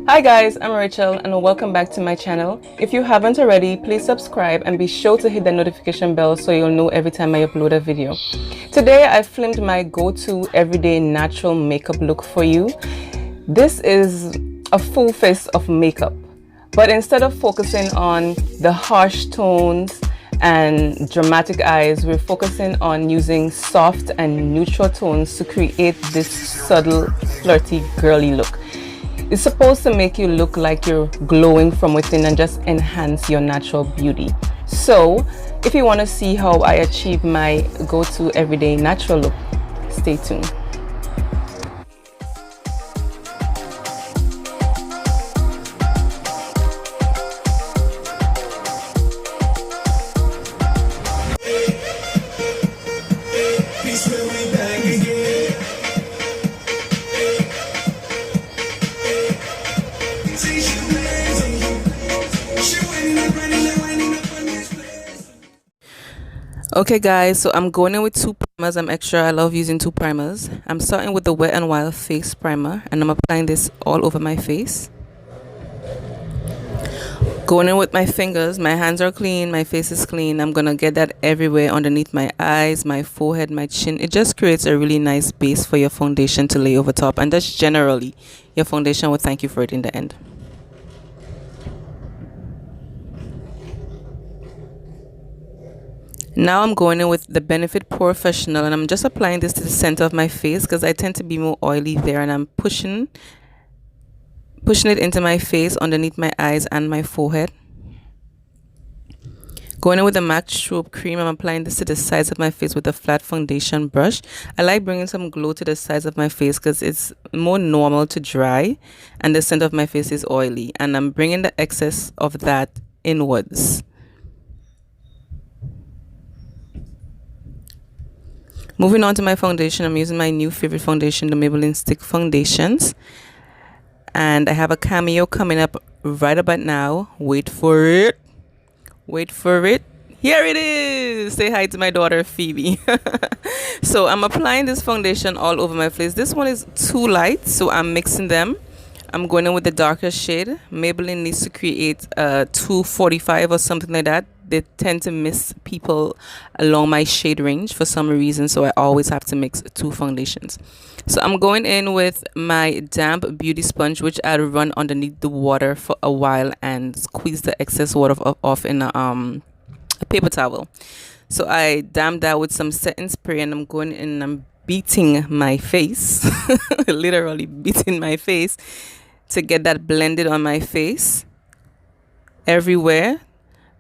Hi guys, I'm Rachel and welcome back to my channel. If you haven't already, please subscribe and be sure to hit the notification bell so you'll know every time I upload a video. Today I filmed my go-to everyday natural makeup look for you. This is a full face of makeup, but instead of focusing on the harsh tones and dramatic eyes, we're focusing on using soft and neutral tones to create this subtle, flirty, girly look. It's supposed to make you look like you're glowing from within and just enhance your natural beauty. So, if you want to see how I achieve my go-to everyday natural look, stay tuned. Okay guys, so I'm going in with two primers. I love using two primers. I'm starting with the Wet n Wild face primer and I'm applying this all over my face. Going in with my fingers. My hands are clean, my face is clean. I'm gonna get that everywhere underneath my eyes, my forehead, my chin. It just creates a really nice base for your foundation to lay over top, and just generally your foundation will thank you for it in the end. Now I'm going in with the Benefit Porefessional and I'm just applying this to the center of my face because I tend to be more oily there, and I'm pushing it into my face, underneath my eyes and my forehead. Going in with the MAC Strobe Cream, I'm applying this to the sides of my face with a flat foundation brush. I like bringing some glow to the sides of my face because it's more normal to dry and the center of my face is oily, and I'm bringing the excess of that inwards. Moving on to my foundation, I'm using my new favorite foundation, the Maybelline Stick Foundations. And I have a cameo coming up right about now. Wait for it. Wait for it. Here it is. Say hi to my daughter, Phoebe. So I'm applying this foundation all over my face. This one is too light, so I'm mixing them. I'm going in with the darker shade. Maybelline needs to create 245 or something like that. They tend to miss people along my shade range for some reason, so I always have to mix two foundations. So I'm going in with my damp beauty sponge, which I'll run underneath the water for a while and squeeze the excess water off in a paper towel. So I damp that with some setting spray, and I'm going in and I'm beating my face, literally beating my face to get that blended on my face everywhere.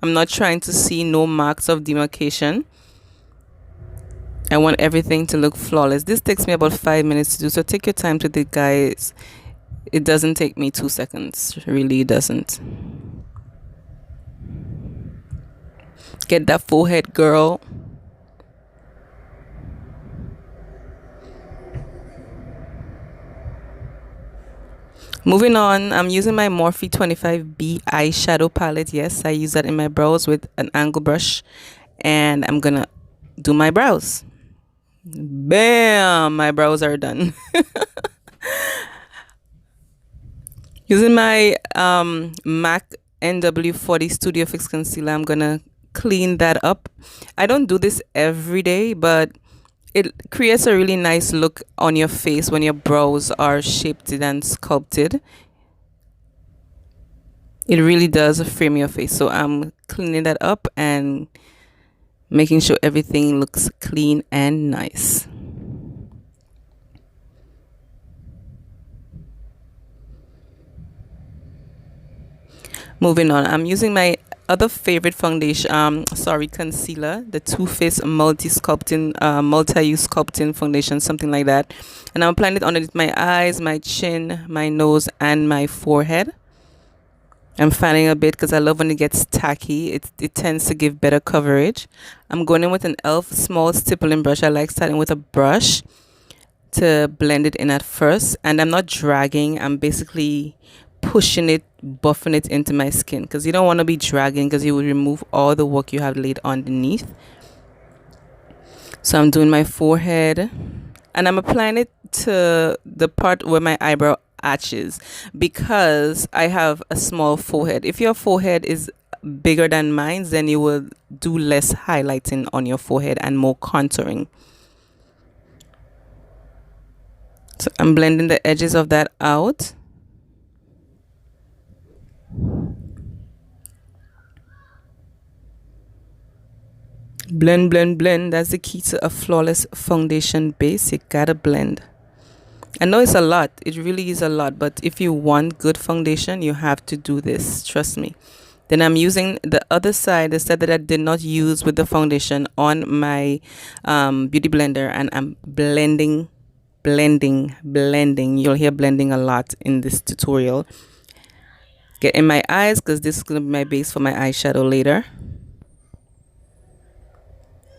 I'm not trying to see no marks of demarcation. I want everything to look flawless. This takes me about 5 minutes to do, so take your time with it, guys. It doesn't take me 2 seconds. Really, it doesn't. Get that forehead, girl. Moving on, I'm using my Morphe 25B eyeshadow palette. Yes, I use that in my brows with an angle brush, and I'm gonna do my brows. Bam! My brows are done. Using my MAC NW40 Studio Fix Concealer, I'm gonna clean that up. I don't do this every day, but it creates a really nice look on your face when your brows are shaped and sculpted. It really does frame your face. So I'm cleaning that up and making sure everything looks clean and nice. Moving on, I'm using my other favorite foundation, concealer, the Too Faced multi-use sculpting foundation, something like that, and I'm applying it underneath my eyes, my chin, my nose, and my forehead. I'm fanning a bit because I love when it gets tacky. It tends to give better coverage. I'm going in with an e.l.f. small stippling brush. I like starting with a brush to blend it in at first, and I'm not dragging. I'm basically pushing it, buffing it into my skin, because you don't want to be dragging because you will remove all the work you have laid underneath. So I'm doing my forehead and I'm applying it to the part where my arches because I have a small forehead. If your forehead is bigger than mine, then you will do less highlighting on your forehead and more contouring. So I'm blending the edges of that out. Blend, blend, blend. That's the key to a flawless foundation base. You gotta blend. I know it's a lot. It really is a lot. But if you want good foundation, you have to do this. Trust me. Then I'm using the other side, the side that I did not use with the foundation, on my beauty blender, and I'm blending, blending, blending. You'll hear blending a lot in this tutorial. Get in my eyes because this is going to be my base for my eyeshadow later.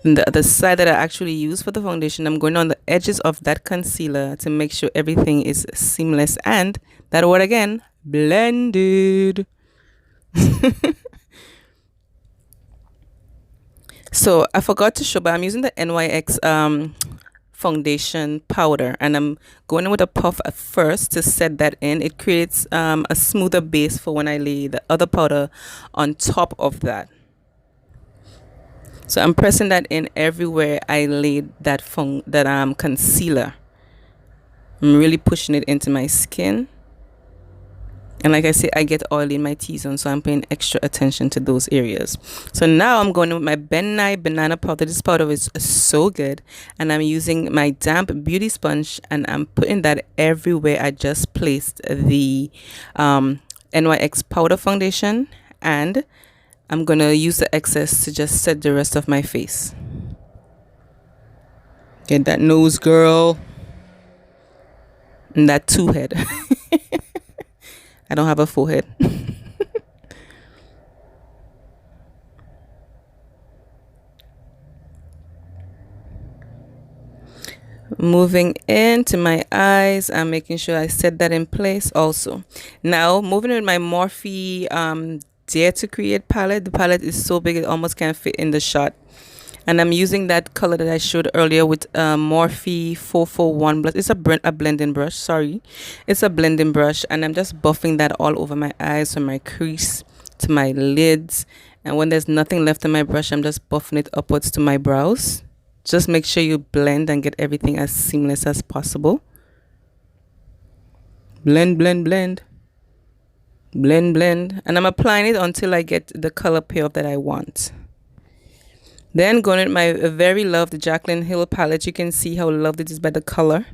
And the other side that I actually use for the foundation, I'm going on the edges of that concealer to make sure everything is seamless and, that word again, blended. So I forgot to show, but I'm using the NYX foundation powder, and I'm going in with a puff at first to set that in. It creates a smoother base for when I lay the other powder on top of that. So I'm pressing that in everywhere I laid that concealer. I'm really pushing it into my skin. And like I say, I get oily in my T-zone, so I'm paying extra attention to those areas. So now I'm going with my Ben Nye banana powder. This powder is so good. And I'm using my damp beauty sponge, and I'm putting that everywhere I just placed the NYX powder foundation. And I'm going to use the excess to just set the rest of my face. Get that nose, girl. And that two head. I don't have a forehead. Moving into my eyes, I'm making sure I set that in place also. Now, moving with my Morphe Dare to Create palette. The palette is so big it almost can't fit in the shot. And I'm using that color that I showed earlier with Morphe 441 blush. It's a blending brush, sorry. It's a blending brush, and I'm just buffing that all over my eyes, from my crease to my lids. And when there's nothing left in my brush, I'm just buffing it upwards to my brows. Just make sure you blend and get everything as seamless as possible. Blend, blend, blend. Blend, blend. And I'm applying it until I get the color payoff that I want. Then going with my very loved Jaclyn Hill palette. You can see how loved it is by the color.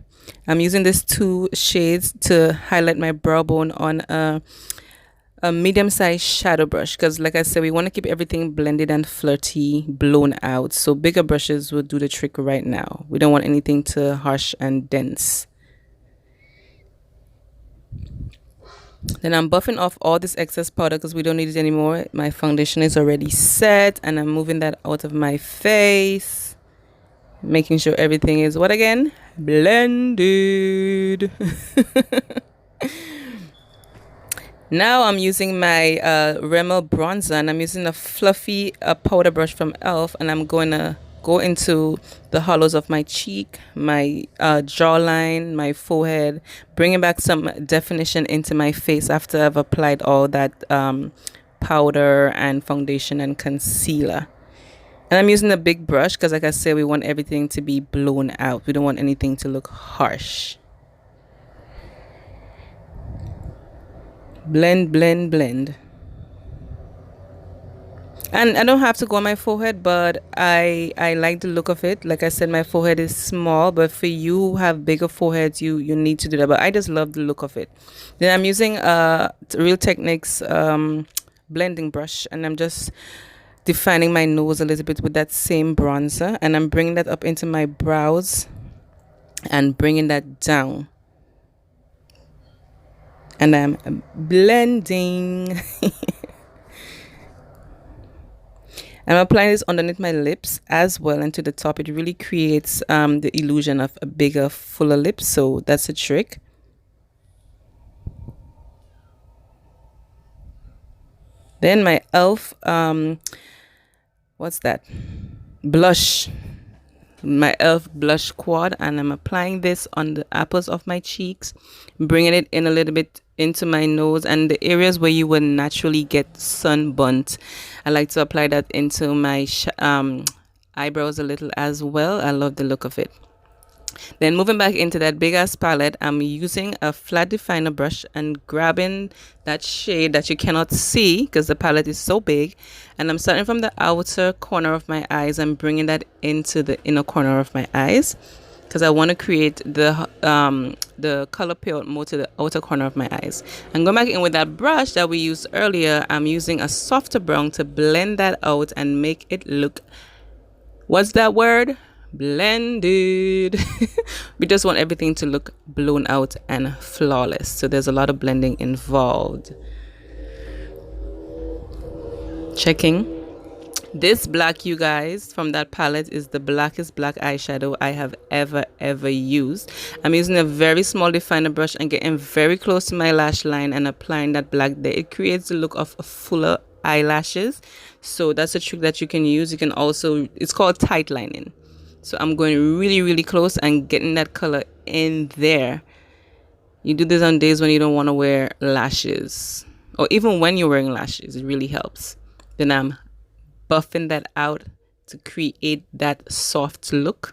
I'm using these two shades to highlight my brow bone on a medium-sized shadow brush, because like I said, we want to keep everything blended and flirty, blown out. So bigger brushes will do the trick right now. We don't want anything too harsh and dense. Then I'm buffing off all this excess powder because we don't need it anymore. My foundation is already set, and I'm moving that out of my face, making sure everything is what again? Blended. Now I'm using my Rimmel bronzer, and I'm using a fluffy powder brush from e.l.f. and I'm going to go into the hollows of my cheek, my jawline, my forehead, bringing back some definition into my face after I've applied all that powder and foundation and concealer. And I'm using a big brush because, like I said, we want everything to be blown out. We don't want anything to look harsh. Blend, blend, blend. And I don't have to go on my forehead, but I like the look of it. Like I said, my forehead is small, but for you who have bigger foreheads, you need to do that. But I just love the look of it. Then I'm using Real Techniques blending brush, and I'm just defining my nose a little bit with that same bronzer, and I'm bringing that up into my brows and bringing that down. And I'm blending. I'm applying this underneath my lips as well and to the top. It really creates the illusion of a bigger, fuller lips. So that's a trick. Then my e.l.f. What's that? Blush. my elf blush quad, and I'm applying this on the apples of my cheeks, bringing it in a little bit into my nose and the areas where you would naturally get sunburnt. I like to apply that into my eyebrows a little as well. I love the look of it. Then moving back into that big ass palette, I'm using a flat definer brush and grabbing that shade that you cannot see because the palette is so big, and I'm starting from the outer corner of my eyes and bringing that into the inner corner of my eyes because I want to create the color payout more to the outer corner of my eyes. And going back in with that brush that we used earlier, I'm using a softer brown to blend that out and make it look, what's that word? Blended. We just want everything to look blown out and flawless, so there's a lot of blending involved. Checking. This black, you guys, from that palette is the blackest black eyeshadow I have ever used. I'm using a very small definer brush and getting very close to my lash line and applying that black there. It creates the look of fuller eyelashes, so that's a trick that you can use. You can also, it's called tight lining. So I'm going really close and getting that color in there. You do this on days when you don't want to wear lashes, or even when you're wearing lashes, it really helps. Then I'm buffing that out to create that soft look.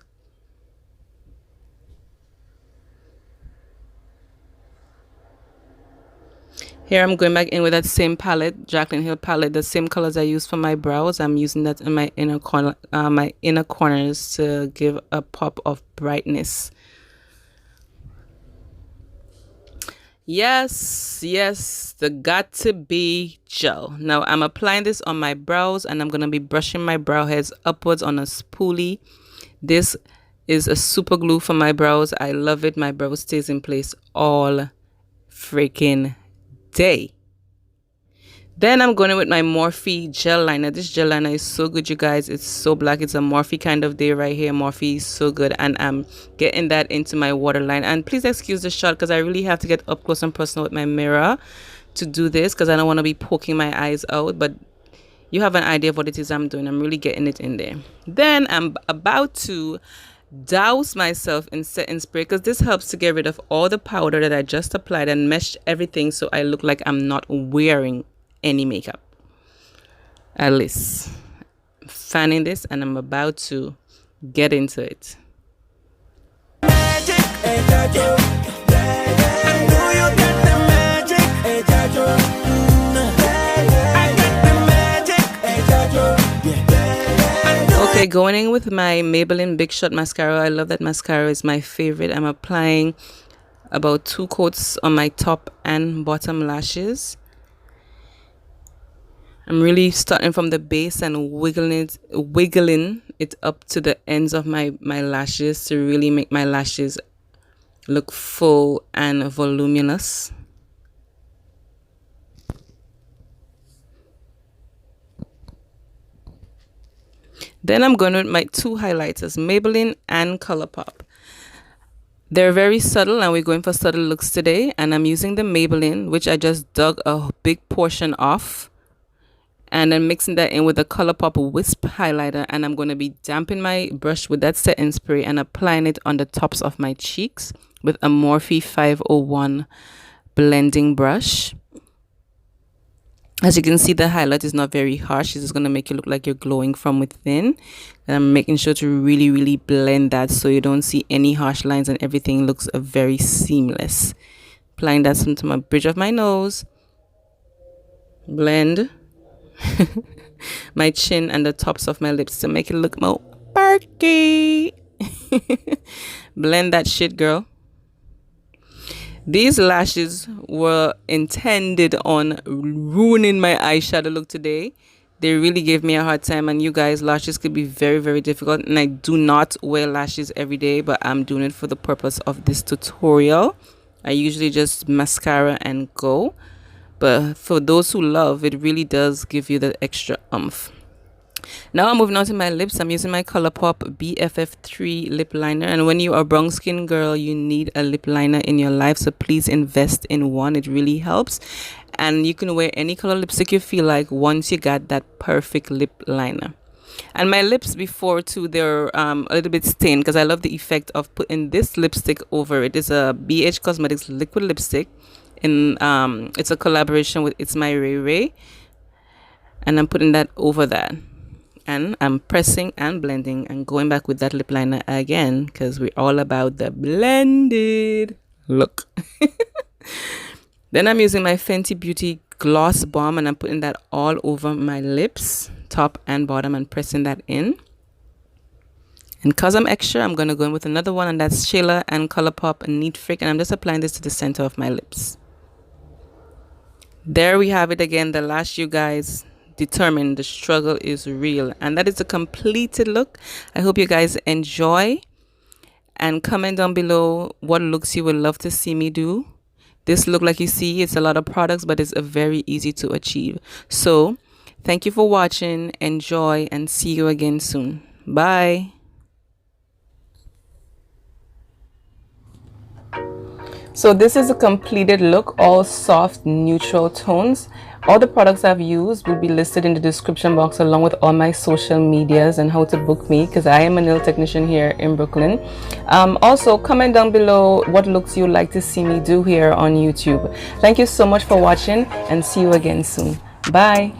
Here I'm going back in with that same palette, Jaclyn Hill palette, the same colors I used for my brows. I'm using that in my inner corner, my inner corners to give a pop of brightness. Yes, the got to be gel. Now I'm applying this on my brows and I'm going to be brushing my brow hairs upwards on a spoolie. This is a super glue for my brows. I love it. My brow stays in place all freaking day. Then I'm going in with my Morphe gel liner. This gel liner is so good, you guys. It's so black. It's a Morphe kind of day right here. Morphe is so good, and I'm getting that into my waterline. And please excuse the shot because I really have to get up close and personal with my mirror to do this because I don't want to be poking my eyes out, but you have an idea of what it is I'm doing. I'm really getting it in there. Then I'm about to douse myself in setting spray because this helps to get rid of all the powder that I just applied and mesh everything so I look like I'm not wearing any makeup. At least fanning this, and I'm about to get into it. Okay, going in with my Maybelline Big Shot mascara. I love that mascara. It's my favorite. I'm applying about 2 coats on my top and bottom lashes. I'm really starting from the base and wiggling it up to the ends of my lashes to really make my lashes look full and voluminous. Then I'm going with my 2 highlighters, Maybelline and Colourpop. They're very subtle and we're going for subtle looks today. And I'm using the Maybelline, which I just dug a big portion off. And then mixing that in with the Colourpop Wisp highlighter. And I'm going to be damping my brush with that setting spray and applying it on the tops of my cheeks with a Morphe 501 blending brush. As you can see, the highlight is not very harsh. It's just going to make you look like you're glowing from within. And I'm making sure to really blend that so you don't see any harsh lines and everything looks very seamless. Applying that into my bridge of my nose. Blend my chin and the tops of my lips to make it look more perky. Blend that shit, girl. These lashes were intended on ruining my eyeshadow look today. They really gave me a hard time, and you guys, lashes could be very difficult, and I do not wear lashes every day, but I'm doing it for the purpose of this tutorial. I usually just mascara and go, but for those who love, it really does give you the extra oomph. Now I'm moving on to my lips. I'm using my Colourpop BFF3 lip liner, and when you are a brown skin girl, you need a lip liner in your life, so please invest in one. It really helps, and you can wear any color lipstick you feel like once you got that perfect lip liner. And my lips before too, they're a little bit stained because I love the effect of putting this lipstick over it. It's a BH Cosmetics liquid lipstick. It's a collaboration with It's My Ray Ray. And I'm putting that over that. And I'm pressing and blending and going back with that lip liner again because we're all about the blended look. Then I'm using my Fenty Beauty Gloss Bomb and I'm putting that all over my lips, top and bottom, and pressing that in. And because I'm extra, I'm going to go in with another one, and that's Shayla and Colourpop and Neat Freak, and I'm just applying this to the center of my lips. There we have it again, the lash, you guys. Determined, the struggle is real, and that is a completed look. I hope you guys enjoy, and comment down below what looks you would love to see me do. This look, like you see, it's a lot of products, but it's a very easy to achieve. So thank you for watching, enjoy, and see you again soon. Bye. So this is a completed look, all soft neutral tones. All the products I've used will be listed in the description box, along with all my social medias and how to book me, because I am a nail technician here in Brooklyn. Also, comment down below what looks you'd like to see me do here on YouTube. Thank you so much for watching, and see you again soon. Bye.